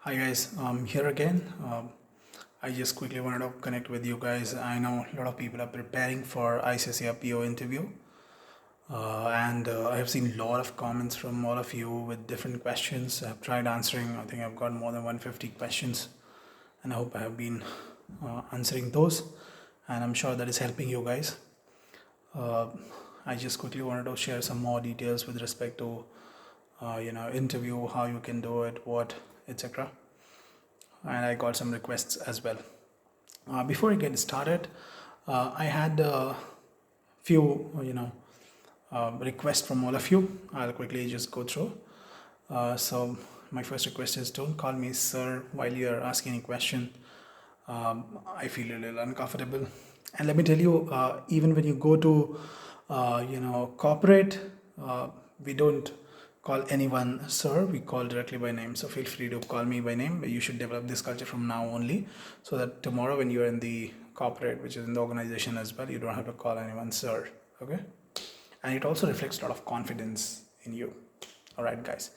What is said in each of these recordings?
Hi guys, here again. I just quickly wanted to connect with you guys. I know a lot of people are preparing for ICICI PO interview, and I have seen a lot of comments from all of you with different questions. I've tried answering. I think I've got more than 150 questions, and I hope I have been answering those. And I'm sure that is helping you guys. Uh, I just quickly wanted to share some more details with respect to interview, how you can do it, what, etc. And I got some requests as well. Before I get started, I had a few, requests from all of you. I'll quickly just go through. So my first request is don't call me sir while you're asking any question. I feel a little uncomfortable. And let me tell you, even when you go to, corporate, we don't call anyone sir. We call directly by name. So feel free to call me by name. You should develop this culture from now only, so that tomorrow when you're in the corporate, which is in the organization as well, you don't have to call anyone sir. Okay? And it also reflects a lot of confidence in you. All right, guys.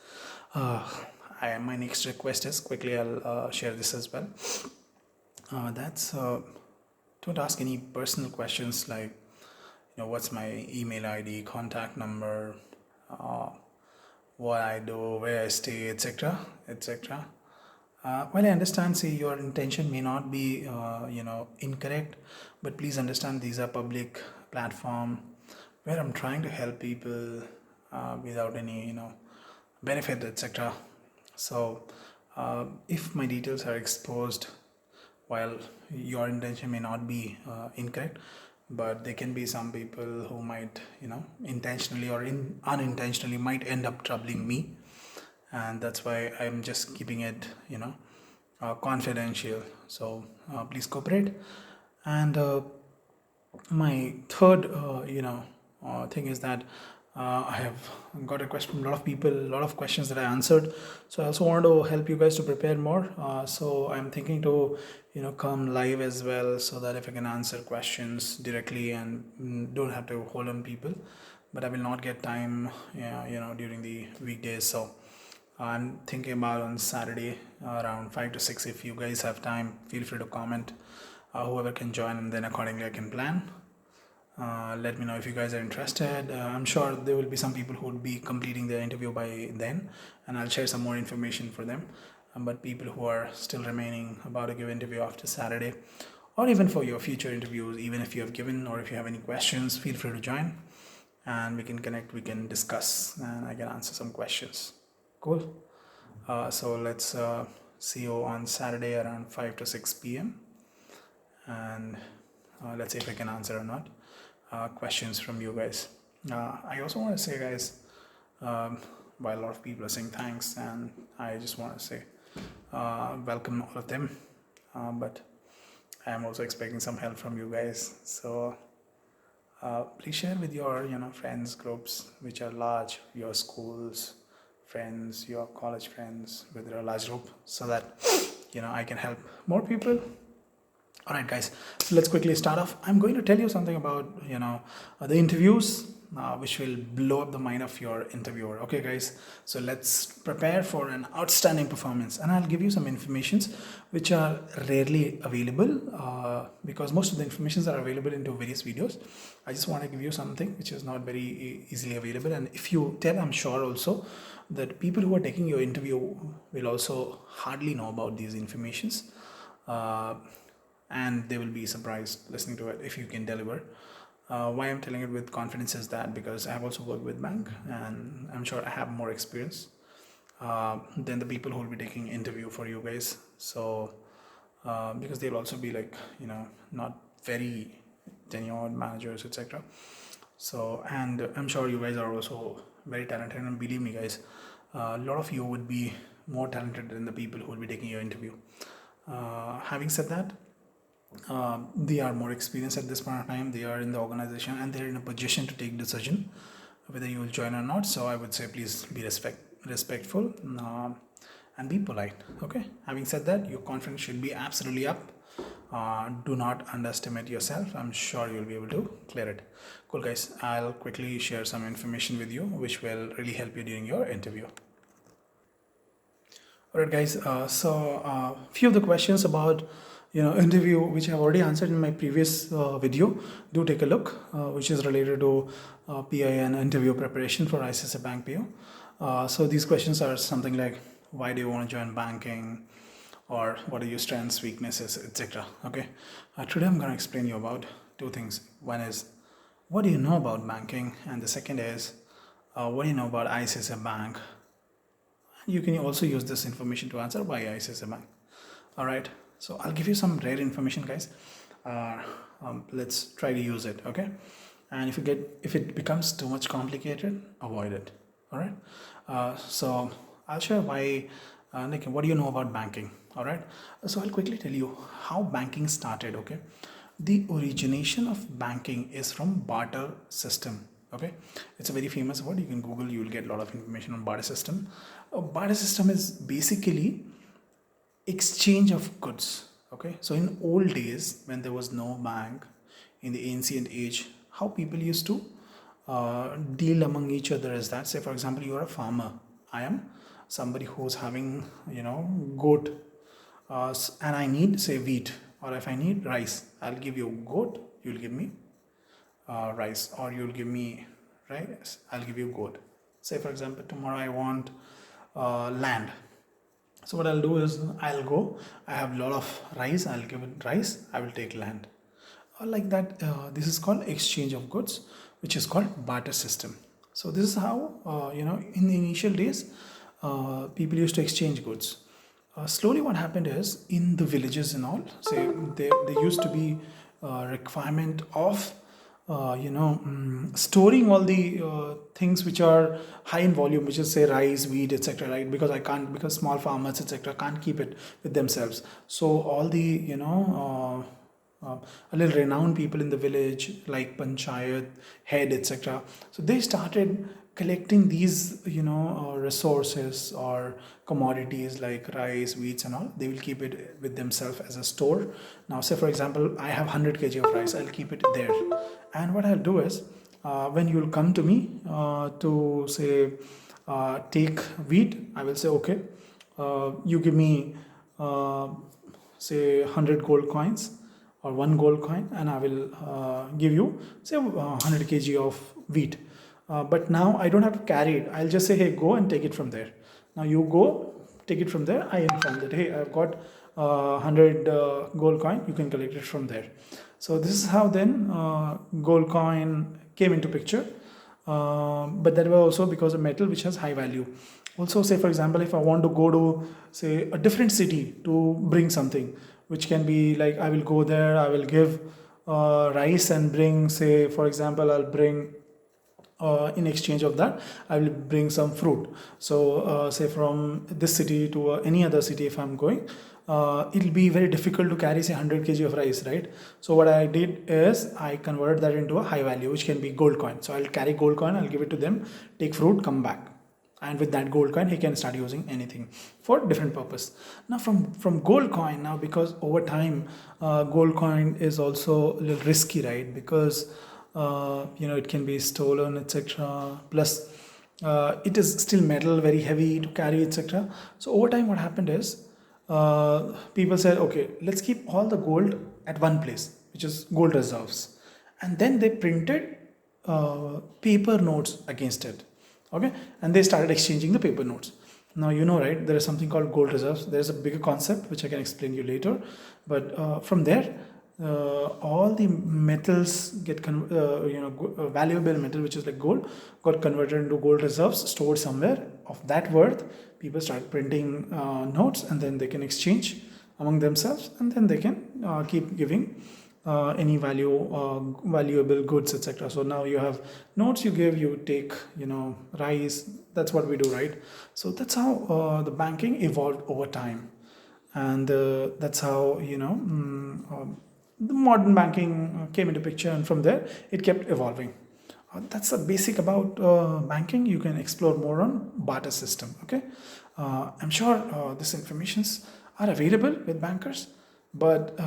My next request is quickly. I'll share this as well. That's don't ask any personal questions like, what's my email ID, contact number, uh, what I do, where I stay, etc., etc. While I understand, see, your intention may not be, incorrect, but please understand these are public platform where I'm trying to help people without any, benefit, etc. So, if my details are exposed, while your intention may not be incorrect, but there can be some people who might, intentionally or unintentionally might end up troubling me, and that's why I'm just keeping it, confidential. So please cooperate. And my third, thing is that I have got a request from a lot of people, a lot of questions that I answered. So I also wanted to help you guys to prepare more. So I'm thinking to, come live as well, so that if I can answer questions directly and don't have to hold on people. But I will not get time, during the weekdays. So I'm thinking about on Saturday around 5 to 6. If you guys have time, feel free to comment. Whoever can join, and then accordingly I can plan. Let me know if you guys are interested. I'm sure there will be some people who would be completing their interview by then, and I'll share some more information for them. But people who are still remaining about to give interview after Saturday, or even for your future interviews, even if you have given or if you have any questions, feel free to join, and we can connect, we can discuss, and I can answer some questions. Cool. So let's see you on Saturday around 5 to 6 p.m. and let's see if I can answer or not questions from you guys. I also want to say, guys, while a lot of people are saying thanks, and I just want to say welcome all of them, but I am also expecting some help from you guys. So please share with your friends groups which are large, your schools friends, your college friends, with a large group, so that I can help more people. All right, guys. So let's quickly start off. I'm going to tell you something about the interviews, which will blow up the mind of your interviewer. Okay, guys. So let's prepare for an outstanding performance, and I'll give you some informations which are rarely available, because most of the informations are available into various videos. I just want to give you something which is not very easily available, and if you tell, I'm sure also that people who are taking your interview will also hardly know about these informations. And they will be surprised listening to it if you can deliver. Why I'm telling it with confidence is that because I have also worked with bank, and I'm sure I have more experience than the people who will be taking interview for you guys. So because they'll also be like not very tenured managers, etc. So, and I'm sure you guys are also very talented, and believe me, guys, a lot of you would be more talented than the people who will be taking your interview. Having said that, they are more experienced at this point of time. They are in the organization, and they're in a position to take decision whether you will join or not. So I would say please be respectful, and be polite. Okay, having said that, your confidence should be absolutely up. Do not underestimate yourself. I'm sure you'll be able to clear it. Cool, guys. I'll quickly share some information with you which will really help you during your interview. All right, guys. Few of the questions about interview which I've already answered in my previous video. Do take a look, which is related to PI and interview preparation for ICICI Bank PO. So these questions are something like, why do you want to join banking, or what are your strengths, weaknesses, etc. Okay. Today I'm going to explain you about two things. One is, what do you know about banking, and the second is, what do you know about ICICI Bank. You can also use this information to answer why ICICI Bank. All right. So I'll give you some rare information, guys. Uh, let's try to use it. Okay. And if it becomes too much complicated, avoid it. All right. So I'll share why. Like, what do you know about banking? All right. So I'll quickly tell you how banking started. Okay. The origination of banking is from barter system. Okay, it's a very famous word. You can Google, you will get a lot of information on barter system. A barter system is basically exchange of goods. Okay, so in old days when there was no bank, in the ancient age, how people used to deal among each other is that, say for example, you are a farmer, I am somebody who's having goat, and I need, say, wheat, or if I need rice, I'll give you goat, you'll give me rice, or you'll give me rice, I'll give you goat. Say for example, tomorrow I want land. So what I'll do is, I'll go, I have a lot of rice, I'll give it rice, I will take land. Like that, this is called exchange of goods, which is called barter system. So this is how, in the initial days, people used to exchange goods. Slowly what happened is, in the villages and all, say there used to be requirement of storing all the things which are high in volume, which is, say, rice, wheat, etc., right? Because small farmers, etc., can't keep it with themselves. So all the a little renowned people in the village, like panchayat head, etc., so they started collecting these resources or commodities like rice, wheats and all. They will keep it with themselves as a store. Now say for example, I have 100 kg of rice, I'll keep it there. And what I'll do is, when you'll come to me to, say, take wheat, I will say, okay, you give me say 100 gold coins or one gold coin, and I will give you, say, 100 kg of wheat. But now I don't have to carry it. I'll just say, hey, go and take it from there. Now you go, take it from there. I inform that, hey, I've got 100 gold coin. You can collect it from there. So this is how then gold coin came into picture. But that was also because of metal which has high value. Also, say for example, if I want to go to, say, a different city to bring something, which can be like, I will go there, I will give rice and bring, say for example, I'll bring in exchange of that, I will bring some fruit. So say from this city to any other city, if I'm going, it'll be very difficult to carry, say, 100 kg of rice, right? So what I did is, I converted that into a high value, which can be gold coin. So I'll carry gold coin, I'll give it to them, take fruit, come back, and with that gold coin he can start using anything for different purpose. Now from gold coin, now because over time gold coin is also a little risky, right? Because it can be stolen, etc. Plus it is still metal, very heavy to carry, etc. So over time what happened is, people said, okay, let's keep all the gold at one place, which is gold reserves, and then they printed paper notes against it. Okay, and they started exchanging the paper notes. Now right, there is something called gold reserves. There is a bigger concept which I can explain you later, but from there all the metals get valuable metal, which is like gold, got converted into gold reserves, stored somewhere of that worth. People start printing notes, and then they can exchange among themselves, and then they can keep giving any valuable goods, etc. So now you have notes, you give, you take rice. That's what we do, right? So that's how the banking evolved over time, and that's how the modern banking came into picture, and from there it kept evolving. That's the basic about banking. You can explore more on barter system. Okay, I'm sure this informations are available with bankers, but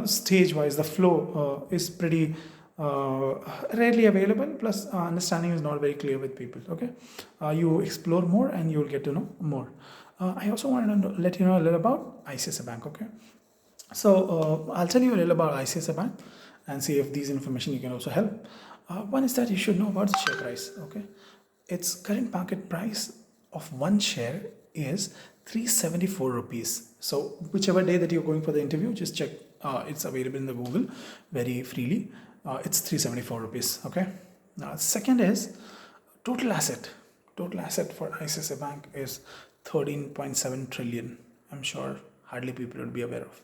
stage wise the flow is pretty rarely available, plus understanding is not very clear with people. Okay, you explore more and you will get to know more. I also wanted to let you know a little about ICICI Bank. Okay, so I'll tell you a little about ICICI Bank and see if these information you can also help. One is that you should know about the share price. Okay, its current market price of one share is 374 rupees. So whichever day that you're going for the interview, just check. It's available in the Google very freely. It's 374 rupees. Okay. Now second is total asset. Total asset for ICICI Bank is 13.7 trillion. I'm sure hardly people would be aware of.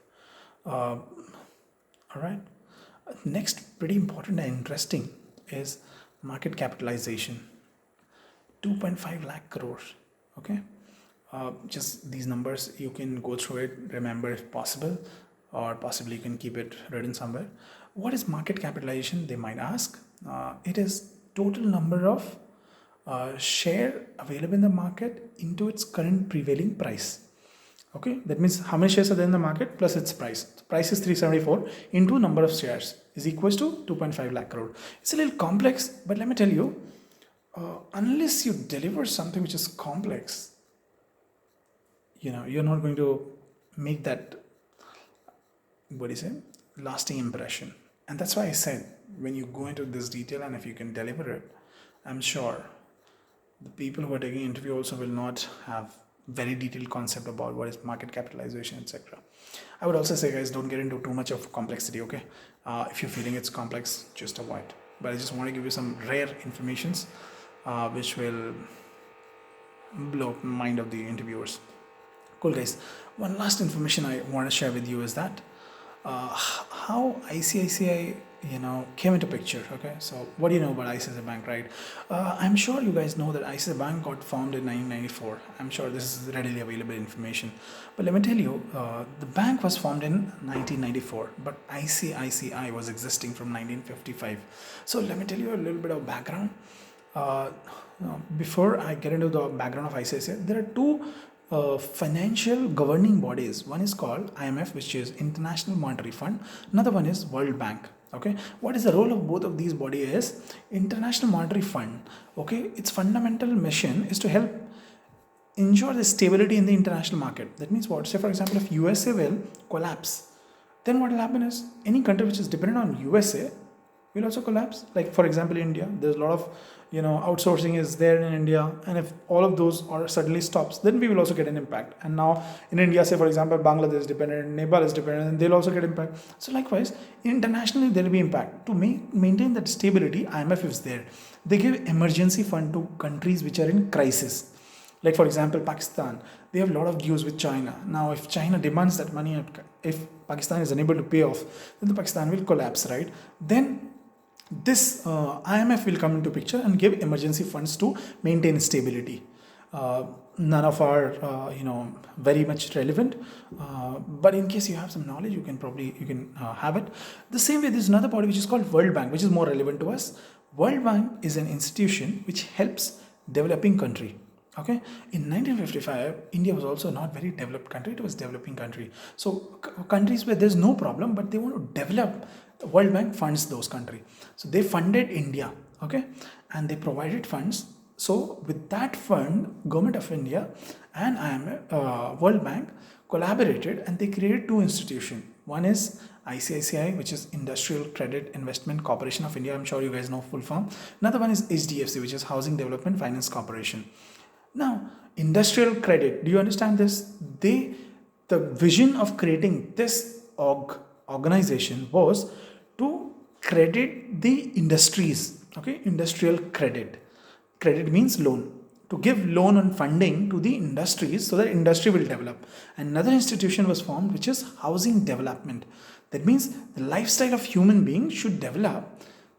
All right. Next, pretty important and interesting is market capitalization. 2.5 lakh crores. Okay. Just these numbers, you can go through it, remember if possible, or possibly you can keep it written somewhere. What is market capitalization? They might ask. It is total number of share available in the market into its current prevailing price. Okay, that means how many shares are there in the market plus its price. The price is 374 into number of shares is equals to 2.5 lakh crore. It's a little complex, but let me tell you, unless you deliver something which is complex, you're not going to make that, what do you say, lasting impression. And that's why I said, when you go into this detail and if you can deliver it, I'm sure the people who are taking interview also will not have very detailed concept about what is market capitalization, etc. I would also say, guys, don't get into too much of complexity. Okay, if you're feeling it's complex, just avoid. But I just want to give you some rare informations which will blow up the mind of the interviewers. Cool, guys. One last information I want to share with you is that how ICICI came into picture. Okay, so what do you know about ICICI Bank, right? I'm sure you guys know that ICICI Bank got formed in 1994. I'm sure this is readily available information, but let me tell you, the bank was formed in 1994, but ICICI was existing from 1955. So let me tell you a little bit of background. Before I get into the background of ICICI, there are two financial governing bodies. One is called IMF, which is International Monetary Fund. Another one is World Bank. Okay, what is the role of both of these bodies? Is International Monetary Fund. Okay, its fundamental mission is to help ensure the stability in the international market. That means what? Say for example, if USA will collapse, then what will happen is any country which is dependent on USA will also collapse. Like for example, India, there's a lot of outsourcing is there in India, and if all of those are suddenly stops, then we will also get an impact. And now in India, say for example, Bangladesh is dependent, Nepal is dependent, and they'll also get impact. So likewise, internationally there will be impact. To maintain that stability, IMF is there. They give emergency fund to countries which are in crisis. Like for example, Pakistan, they have a lot of dues with China. Now, if China demands that money, if Pakistan is unable to pay off, then the Pakistan will collapse, right? Then this IMF will come into picture and give emergency funds to maintain stability. None of are very much relevant, but in case you have some knowledge, you can have it. The same way, there's another body which is called World Bank, which is more relevant to us. World Bank is an institution which helps developing country. Okay, in 1955, India was also not very developed country; it was developing country. So countries where there's no problem, but they want to develop, World Bank funds those countries. So they funded India, okay, and they provided funds. So with that fund, Government of India and IMF, World Bank collaborated, and they created two institutions. One is ICICI, which is Industrial Credit Investment Corporation of India. I'm sure you guys know full form. Another one is HDFC, which is Housing Development Finance Corporation. Now, industrial credit, do you understand this? The vision of creating this organization was to credit the industries. Okay, industrial credit. Credit means loan. To give loan and funding to the industries so that industry will develop. Another institution was formed, which is housing development. That means the lifestyle of human beings should develop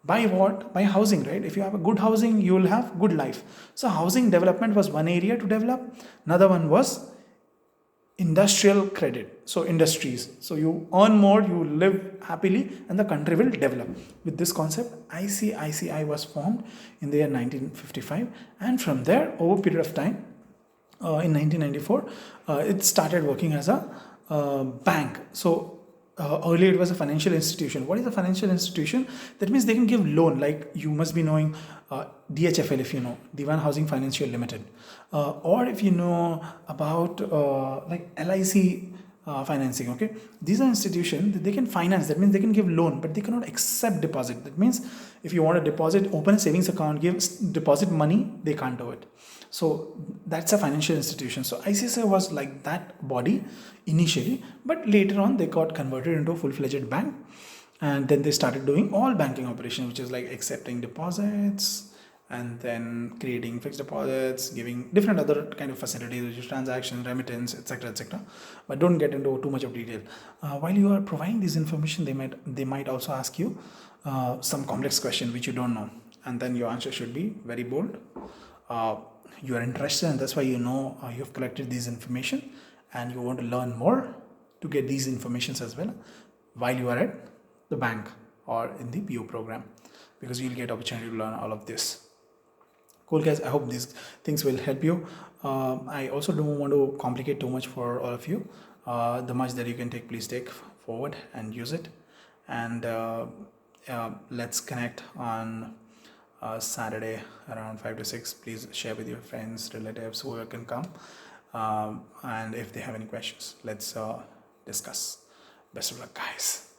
by what? By housing, right? If you have a good housing, you will have good life. So housing development was one area to develop. Another one was industrial credit. So industries. So you earn more, you live happily, and the country will develop. With this concept, ICICI was formed in the year 1955. And from there, over a period of time, in 1994, it started working as a bank. So earlier it was a financial institution. What is a financial institution? That means they can give loan. Like you must be knowing DHFL, if you know, Diwan Housing Financial Limited, or if you know about like LIC financing. Okay, these are institutions that they can finance. That means they can give loan, but they cannot accept deposit. That means if you want to deposit, open a savings account, give deposit money, they can't do it. So that's a financial institution. So ICICI was like that body initially, but later on they got converted into a full-fledged bank, and then they started doing all banking operations, which is like accepting deposits and then creating fixed deposits, giving different other kind of facilities, which is transaction, remittance, etc., etc. But don't get into too much of detail. While you are providing this information, they might also ask you some complex question which you don't know, and then your answer should be very bold. You are interested, and that's why you know you have collected these information, and you want to learn more to get these informations as well while you are at the bank or in the PO program, because you'll get opportunity to learn all of this. Cool guys, I hope these things will help you. I also don't want to complicate too much for all of you. The much that you can take, please take forward and use it. And let's connect on Saturday around 5 to 6. Please share with your friends, relatives, whoever can come. And if they have any questions, let's discuss. Best of luck, guys.